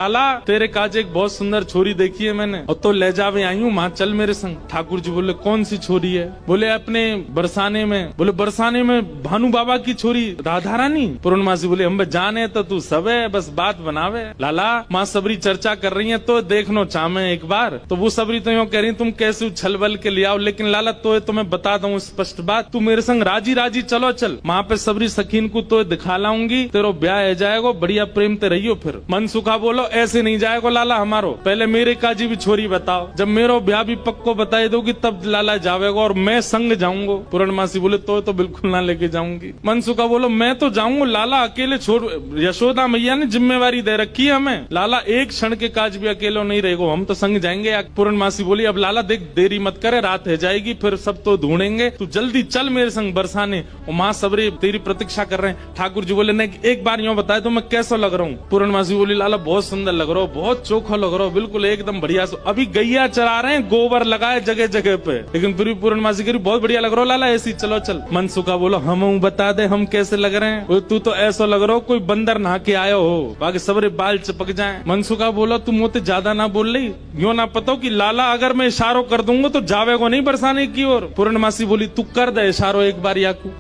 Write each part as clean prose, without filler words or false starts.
लाला तेरे काज एक बहुत सुंदर छोरी देखी है मैंने, और तो ले जावे आई हूँ, माँ चल मेरे संग। ठाकुर जी बोले कौन सी छोरी है? बोले अपने बरसाने में। बोले बरसाने में भानु बाबा की छोरी राधा रानी? पूर्णमासी बोले हम जाने तो तू सब है, बस बात बनावे। लाला माँ सबरी चर्चा कर रही है तो देखनो चाहे एक बार। तो वो सबरी तो यूँ कह रही तुम कैसे उछल बल के ले आओ, लेकिन लाला तो मैं बता दूं स्पष्ट बात, तू मेरे संग राजी राजी चलो चल, वहाँ पे सबरी सखीन को तो दिखा लाऊंगी, तेरो ब्याह हो जाएगा, बढ़िया प्रेम ते रहियो। फिर मन सुखा बोलो ऐसे नहीं जाएगा लाला हमारो, पहले मेरे काजी भी छोरी बताओ, जब मेरो ब्याह भी पक्को बताई दोगी तब लाला जावेगा और मैं संग जाऊंगा। पूर्णमासी बोले तो बिल्कुल ना लेके जाऊंगी। मन सुखा बोलो मैं तो जाऊंगा लाला, अकेले छोड़, यशोदा मैया ने जिम्मेवारी दे रखी है हमें, लाला एक क्षण के काज भी अकेले नहीं रहेगा, हम तो संग जाएंगे। पूर्णमासी बोली अब लाला देख देरी मत करे, रात है जाएगी, फिर सब तो ढूंढेंगे, तू जल्दी चल मेरे संग बरसाने, और माँ सबरी तेरी प्रतीक्षा कर रहे हैं। ठाकुर जी बोले नहीं एक बार यूँ बताए तो मैं कैसा लग रहा हूँ? पूर्णमासी बोली लाला बहुत सुंदर लग रहा हो, बहुत चोखा लग रहा हो, बिल्कुल एकदम बढ़िया। अभी गैया चरा रहे हैं, गोबर लगाए जगह जगह पे, लेकिन फिर भी पूर्णमासी कह रही बहुत बढ़िया लग रहा हो लाला, ऐसी चलो चल। मन सुखा बोलो हम बता दे हम कैसे लग रहे हैं? तू तो ऐसा लग रहा हो कोई बंदर नहा के आयो हो, बाकी सबरे बाल चिपक जाए। मन सुखा बोलो तुम मोते ज्यादा ना बोल रही, यो ना पता कि लाला अगर मैं इशारो कर दूंगा तो जावेगो नहीं बरसाने की ओर। पूर्णमासी बोली तू कर दे इशारो एक बार याकू।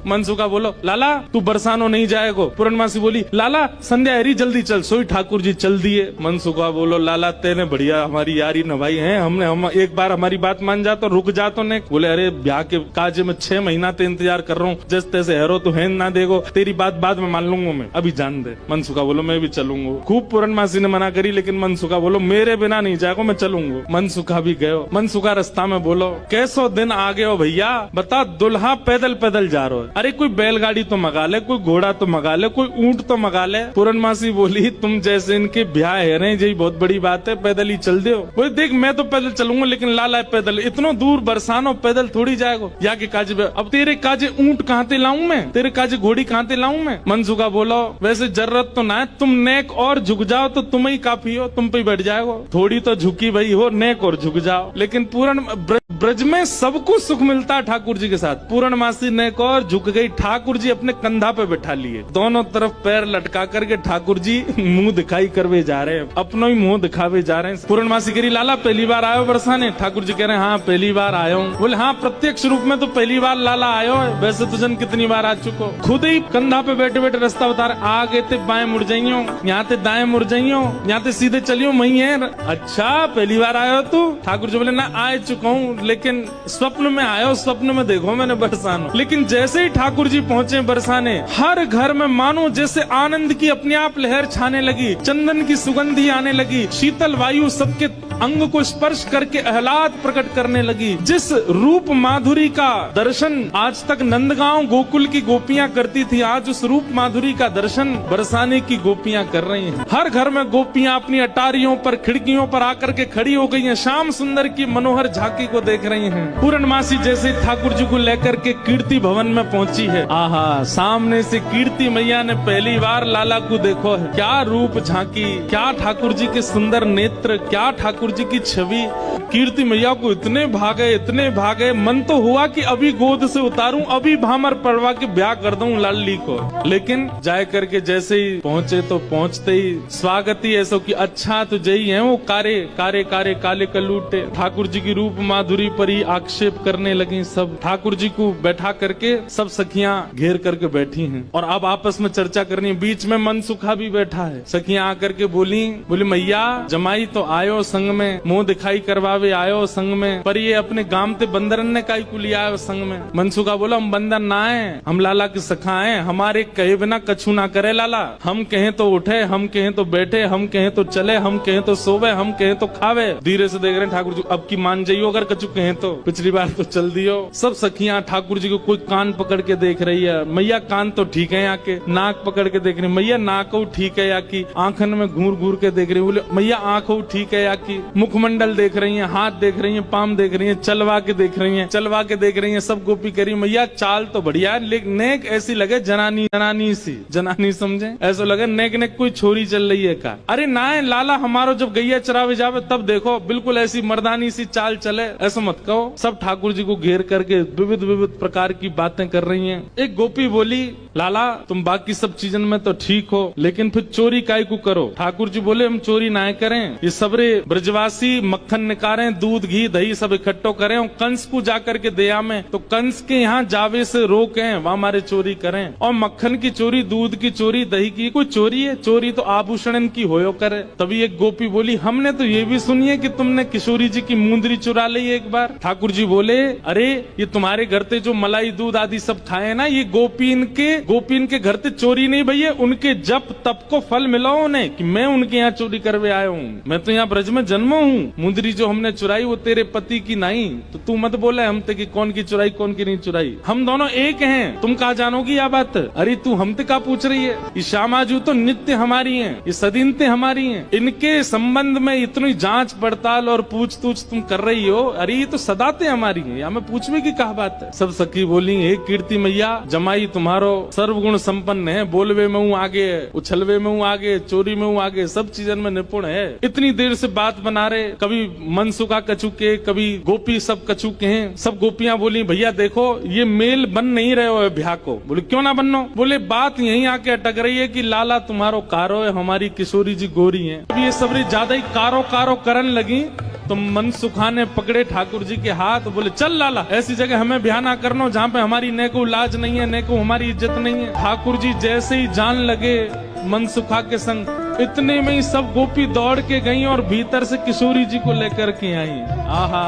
मन सुखा बोलो लाला तू बरसानो नहीं जाएगो। पूर्णमासी बोली लाला संध्या हरी जल्दी चल, सोई ठाकुर जी चल दिए। मन सुखा बोलो लाला तेने बढ़िया हमारी यारी नभाई है, हम एक बार हमारी बात मान जा तो रुक जा तो नहीं। बोले अरे ब्याह के काज में 6 महीना ते इंतजार कर रहा हूँ, जैसे तैसे हेरो तो है ना देगो, तेरी बात बाद में मान लूंगा मैं, अभी जान दे। मन सुखा बोलो मैं भी चलूंगा। खूब पूर्णमासी ने मना करी, लेकिन मन सुखा बोलो मेरे बिना नहीं जाएगा, मैं चलूंगा। मन सुखा भी गयो। मन सुखा रास्ता में बोलो कैसो दिन आ गए हो भैया, बता दुल्हा पैदल पैदल जा रहा है, अरे कोई बैलगाड़ी तो मंगा ले, कोई घोड़ा तो मंगा ले, कोई ऊंट तो मंगा ले। पूर्णमासी बोली तुम जैसे इनके ब्याह है रहे यही बहुत बड़ी बात है, पैदल ही चल दो। बोले देख मैं तो पैदल चलूंगा, लेकिन लाला पैदल इतना दूर बरसानो पैदल थोड़ी जाएगा, या के काजे अब तेरे काजे ऊंट कहाँ ते लाऊं मैं, तेरे काजे घोड़ी कहाँ ते लाऊं मैं? मन सुखा बोलो वैसे जरूरत तो ना है, तुम नेक और झुक जाओ तो तुम ही काफी हो, तुम पे बैठ जाएगा, थोड़ी तो झुकी भाई हो, नेक और झुक जाओ। लेकिन पूर्ण ब्रज में सबको सुख मिलता है ठाकुर जी के साथ। पूर्णमासी नेक और झुक गई, ठाकुर जी अपने कंधा पे बैठा लिए, दोनों तरफ पैर लटका करके ठाकुर जी मुंह दिखाई करवे जा रहे हैं, अपना ही मुंह दिखावे जा रहे हैं। पूर्णमासी कह रही लाला पहली बार आयो बरसाने? ठाकुर जी कह रहे हैं हाँ पहली बार आयो हूँ। बोले हाँ प्रत्यक्ष रूप में तो पहली बार लाला आयो है, वैसे तुझन कितनी बार आ चुको? खुद ही कंधा पे बैठे बैठे रास्ता बता रहे, आगे ते बाएं मुड़ जाइयो, यहाँ ते दाएं मुड़ जाइयो, यहाँ ते सीधे चलियो, वही है। अच्छा पहली बार आयो तू? ठाकुर जी बोले ना आ चुका हूँ, लेकिन स्वप्न में आयो, स्वप्न में देखो मैंने बरसानो। लेकिन जैसे ही ठाकुर जी पहुँचे बरसाने, हर घर में मानो जैसे आनंद की अपने आप लहर छाने लगी, चंदन की सुगंधी आने लगी, शीतल वायु सबके अंग को स्पर्श करके आह्लाद प्रकट करने लगी। जिस रूप माधुरी का दर्शन आज तक नंदगांव गोकुल की गोपियां करती थी, आज उस रूप माधुरी का दर्शन बरसाने की गोपियां कर रही हैं। हर घर में गोपियां अपनी अटारियों पर खिड़कियों पर आकर के खड़ी हो गई हैं, श्याम सुंदर की मनोहर झांकी को देख रही हैं। पूर्णमासी जैसे ठाकुर जी को लेकर के कीर्ति भवन में पहुंची है, आहा सामने से कीर्ति मैया ने पहली बार लाला को देखो है, क्या रूप झांकी, क्या ठाकुर जी के सुंदर नेत्र, क्या ठाकुर जी की छवि। कीर्ति मैया को इतने भागे, मन तो हुआ कि अभी गोद से उतारूं, अभी भामर पड़वा के ब्याह कर दूं लाली को। लेकिन जाए करके जैसे ही पहुंचे तो पहुंचते ही स्वागत ही ऐसा कि अच्छा तो जई है वो कारे कारे कारे काले कलूटे। ठाकुर जी की रूप माधुरी पर ही आक्षेप करने लगी सब। ठाकुर जी को बैठा करके सब सखियां घेर करके बैठी हैं और अब आपस में चर्चा करनी है। बीच में मन सुखा भी बैठा है। सखियां आकर के बोली मैया जमाई तो आयो संग में, मुंह दिखाई करवावे आयो संग में, पर ये अपने गांव ते बंदरन ने काई को लिया आयो संग में। मनसुखा बोला हम बंदर ना है, हम लाला के सखा हैं, हमारे कहे बिना कछु ना करे लाला। हम कहें तो उठे, हम कहें तो बैठे, हम कहें तो चले, हम कहें तो सोवे, हम कहें तो खावे। धीरे से देख रहे हैं ठाकुर जी, अब की मान जाइयो अगर कछु कहें तो, पिछली बार तो चल दियो। सब सखियां ठाकुर जी को कोई कान पकड़ के देख रही है, मैया कान तो ठीक है, आके नाक पकड़ के देख रही, मैया नाक ठीक है या की, आंखन में घूर घूर के देख रही, बोले मैया आंख ठीक है या की। मुखमंडल देख रही हैं, हाथ देख रही हैं, पाम देख रही हैं, चलवा के देख रही हैं, चलवा के देख रही हैं, सब गोपी कह रही हैं मैया चाल तो बढ़िया है, लेकिन नेक ऐसी लगे जनानी जनानी सी, जनानी समझे, ऐसा लगे नेक नेक कोई छोरी चल रही है का। अरे ना है लाला, हमारो जब गैया चरावे जावे तब देखो बिल्कुल ऐसी मर्दानी सी चाल चले, ऐसा मत कहो। सब ठाकुर जी को घेर करके विविध विविध प्रकार की बातें कर रही हैं। एक गोपी बोली लाला तुम बाकी सब चीजन में तो ठीक हो, लेकिन फिर चोरी काय को करो। ठाकुर जी बोले हम चोरी ना करें, ये सबरे ब्रजवासी मक्खन निकालें, दूध घी दही सब इकट्ठो करें और कंस को जाकर के दया में, तो कंस के यहाँ जावे से रोकें, वहाँ हमारे चोरी करें। और मक्खन की चोरी, दूध की चोरी, दही की कोई चोरी है? चोरी तो आभूषण की होयो करे। तभी एक गोपी बोली हमने तो ये भी सुनी है कि तुमने किशोरी जी की मुंदरी चुरा ली एक बार। ठाकुर जी बोले अरे ये तुम्हारे घर पे जो मलाई दूध आदि सब खाए ना, ये गोपीन के घर पे चोरी नहीं भैया, उनके जप तप को फल मिला उन्हें कि मैं उनके यहाँ चोरी करवे आया हूँ। मैं तो यहाँ ब्रज में जन्मा हूँ। मुंदरी जो हमने चुराई वो तेरे पति की नहीं, तो तू मत बोले हम ते कि कौन की चुराई कौन की नहीं चुराई, हम दोनों एक हैं। तुम कहा जानोगी यह बात? अरे तू हमते का पूछ रही है? ये श्यामाजू तो नित्य हमारी है, ये सदीनते हमारी है, इनके संबंध में इतनी जांच पड़ताल और पूछ तूछ तुम कर रही हो, अरे ये तो सदाते हमारी है, या मैं पूछने की कहा बात है। सब सखी बोली हे कीर्ति मैया जमाई तुम्हारो सर्वगुण संपन्न है, बोलवे में हूँ आगे, उछलवे में हूँ आगे, चोरी में हूँ आगे, सब चीजन में निपुण है। इतनी देर से बात बना रहे, कभी मनसुखा कछु के, कभी गोपी सब कछु के हैं। सब गोपियां बोली भैया देखो ये मेल बन नहीं रहे हो ब्याह को। बोले क्यों ना बननो? बोले बात यहीं आके अटक रही है कि लाला तुम्हारो कारो है, हमारी किशोरी जी गोरी है। अब ये सबरी ज्यादा ही कारो कारो करन लगी तो मनसुखा ने पकड़े ठाकुर जी के हाथ, बोले चल लाला ऐसी जगह हमें ब्याह ना करना जहाँ पे हमारी न को लाज नहीं है, न को हमारी इज्जत नहीं है। ठाकुर जी जैसे ही जान लगे मनसुखा के संग, इतने में ही सब गोपी दौड़ के गई और भीतर से किशोरी जी को लेकर के आई। आहा,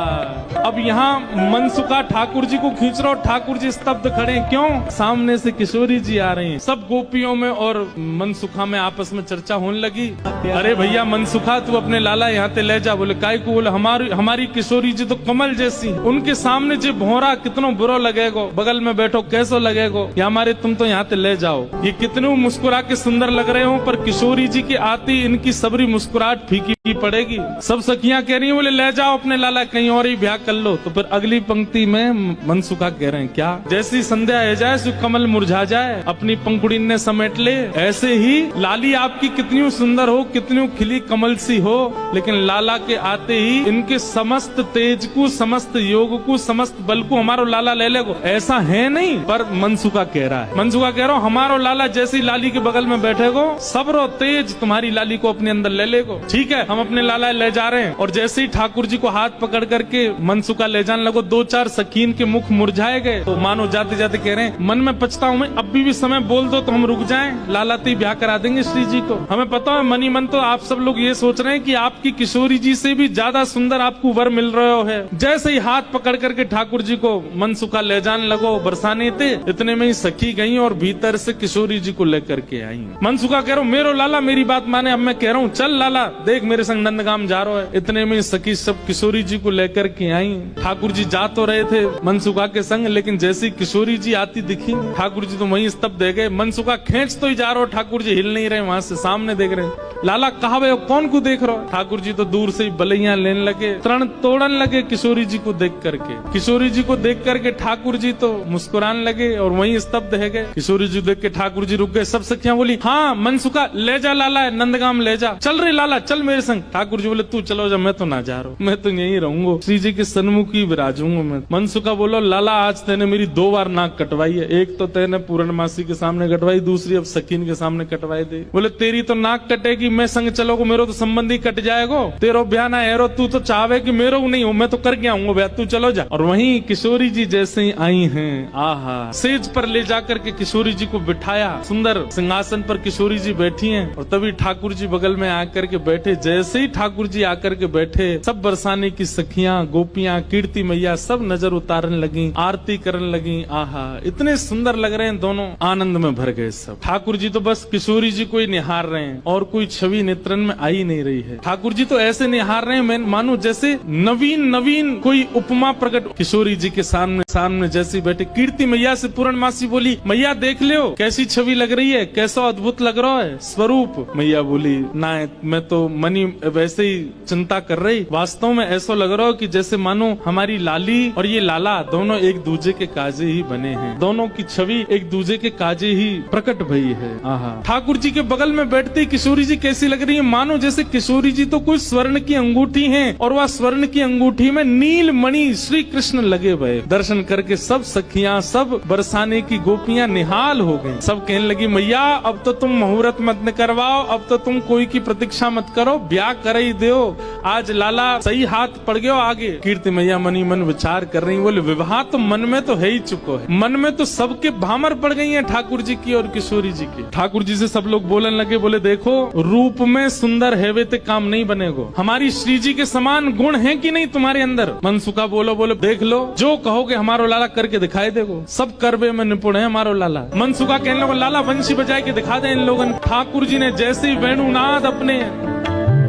अब यहाँ मनसुखा ठाकुर जी को खींच रहा, ठाकुर जी स्तब्ध खड़े, क्यों? सामने से किशोरी जी आ रही हैं। सब गोपियों में और मनसुखा में आपस में चर्चा होने लगी। अरे भैया मनसुखा तू अपने लाला यहाँ ते ले जा। बोले काय को? बोले हमारी किशोरी जी तो कमल जैसी, उनके सामने जो भोरा कितनो बुरा लगेगो, बगल में बैठो कैसो लगेगो, या हमारे तुम तो यहाँ ते ले जाओ। ये कितने मुस्कुरा के सुंदर लग रहे हो, पर किशोरी जी के आती इनकी सबरी मुस्कुराहट फीकी पड़ेगी। सब सखियां कह रही हैं बोले ले जाओ अपने लाला कहीं और ही ब्याह कर लो। तो फिर अगली पंक्ति में मनसुखा कह रहे हैं क्या? जैसी संध्या है जाए सु कमल मुरझा जाए, अपनी पंखुड़ी ने समेट ले, ऐसे ही लाली आपकी कितनी सुंदर हो, कितनी खिली कमल सी हो, लेकिन लाला के आते ही इनके समस्त तेज को, समस्त योग को, समस्त बल को हमारो लाला ले लेगो। ऐसा है नहीं, पर मनसुखा कह रहा है, मनसुखा कह रहा हूँ हमारो लाला जैसी लाली के बगल में बैठेगो, सबरो तेज तुम्हारी लाली को अपने अंदर ले लेगो। ठीक है हम अपने लाला ले जा रहे हैं। और जैसे ही ठाकुर जी को हाथ पकड़ करके मनसुखा ले जाने लगो, दो चार सकीन के मुख मुरझाए गए। तो मानो जाते जाते कह रहे हैं मन में पछताऊं मैं, अभी भी समय बोल दो तो हम रुक जाएं, लाला ती ब्याह करा देंगे श्री जी को। हमें पता है मनी मन तो आप सब लोग ये सोच रहे हैं कि आपकी किशोरी जी से भी ज्यादा सुंदर आपको वर मिल रहा है। जैसे ही हाथ पकड़ करके ठाकुर जी को मनसुखा ले जाने लगो बरसाने थे, इतने में ही सखी गई और भीतर से किशोरी जी को लेकर के आई। मनसुखा कह रहा हूँ मेरो लाला मेरी बात माने, अब मैं कह रहा हूँ चल लाला देख मेरे संग नंदगाम जा रहा है। इतने में सखी सब किशोरी जी को लेकर के आई। ठाकुर जी जा तो रहे थे मनसुखा के संग, लेकिन जैसी किशोरी जी आती दिखी ठाकुर जी तो वहीं स्तब्ध रह गए। मनसुखा खींच तो ही जा रहा, ठाकुर जी हिल नहीं रहे, वहां से सामने देख रहे। लाला कहा वे कौन को देख रहे हो? ठाकुर जी तो दूर से ही बलैया लेने लगे, तरण तोड़न लगे किशोरी जी को देख करके। किशोरी जी को देख करके ठाकुर जी तो मुस्कुराने लगे और वहीं स्तब्ध रह गए। किशोरी जी देख के ठाकुर जी रुक गए। सब सखियां बोली हाँ मनसुखा ले जा लाला नंदगाम ले जा, चल रे लाला चल मेरे संग। ठाकुर जी बोले तू चलो जा, मैं तो ना जा रहा हूँ, मैं तो यहीं रहूंगा, श्री जी के सन्मुख ही विराजूंगा मैं। मनसुखा बोलो लाला आज तेने मेरी 2 बार नाक कटवाई है, एक तो तेने पूर्णमासी के सामने कटवाई, दूसरी अब सकीन के सामने कटवाई दे। बोले तेरी तो नाक कटेगी, मैं संग चलोगो, मेरो तो संबंधी कट जाएगो, तेरो ब्याह ना है, तू तो चाहे कि मेरो नहीं हो, मैं तो करके आऊंगा ब्याह, तू चलो जा। और वहीं किशोरी जी जैसे ही आई हैं, आहा सेज पर ले जाकर के किशोरी जी को बिठाया, सुंदर सिंहासन पर किशोरी जी बैठी हैं। और तभी ठाकुर जी बगल में आकर के बैठे। जैसे ही ठाकुर जी आकर के बैठे, सब बरसाने की सखियां गोपियां कीर्ति मैया सब नजर उतारने लगी, आरती करने लगी। आहा इतने सुंदर लग रहे हैं दोनों, आनंद में भर गए सब। ठाकुर जी तो बस किशोरी जी को ही निहार रहे हैं और कोई छवि नेत्रन में आई नहीं रही है। ठाकुर जी तो ऐसे निहार रहे हैं मैं मानो जैसे नवीन कोई उपमा प्रकट किशोरी जी के सामने सामने जैसी बैठे कीर्ति मैया से पूर्णमासी बोली, मैया देख लो कैसी छवि लग रही है, कैसा अद्भुत लग रहा है स्वरूप। मैया बोली, ना मैं तो मनी वैसे ही चिंता कर रही, वास्तव में ऐसा लग रहा हो कि जैसे मानो हमारी लाली और ये लाला दोनों एक दूजे के काजे ही बने हैं, दोनों की छवि एक दूजे के काजे ही प्रकट भई है। आहा। ठाकुर जी के बगल में बैठते किशोरी जी कैसी लग रही है, मानो जैसे किशोरी जी तो कोई स्वर्ण की अंगूठी है और वह स्वर्ण की अंगूठी में नील मणि श्री कृष्ण लगे हुए। दर्शन करके सब सखियां, सब बरसाने की गोपियां निहाल हो गई। सब कहने लगी, मैया अब तो तुम मुहूर्त मत करवाओ, अब तो तुम कोई की प्रतीक्षा मत करो, ब्याह कर ही दो, आज लाला सही हाथ पड़ गयो आगे। कीर्ति मैया मनी मन विचार कर रही, बोले विवाह तो मन में तो है ही चुको है, मन में तो सबके भामर पड़ गई है ठाकुर जी की और किशोरी जी की। ठाकुर जी से सब लोग बोलने लगे, बोले देखो रूप में सुंदर है वे ते काम नहीं बनेगो, हमारी श्री जी के समान गुण है कि नहीं तुम्हारे अंदर। मनसुखा बोलो, बोले देख लो जो कहोगे हमारो लाला करके दिखाई देगो, सब करबे में निपुण है हमारो लाला। मनसुखा कहने लगा, लाला वंशी बजाए के दिखा दे इन लोगों। ठाकुर जी ने जैसे ही वेणुनाद अपने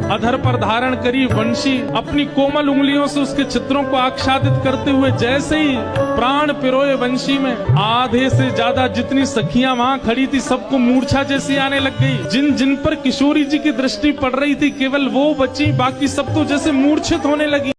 अधर पर धारण करी, वंशी अपनी कोमल उंगलियों से उसके चित्रों को आच्छादित करते हुए जैसे ही प्राण पिरोए वंशी में, आधे से ज्यादा जितनी सखियां वहां खड़ी थी सबको मूर्छा जैसी आने लग गई। जिन जिन पर किशोरी जी की दृष्टि पड़ रही थी केवल वो बची, बाकी सब तो जैसे मूर्छित होने लगी।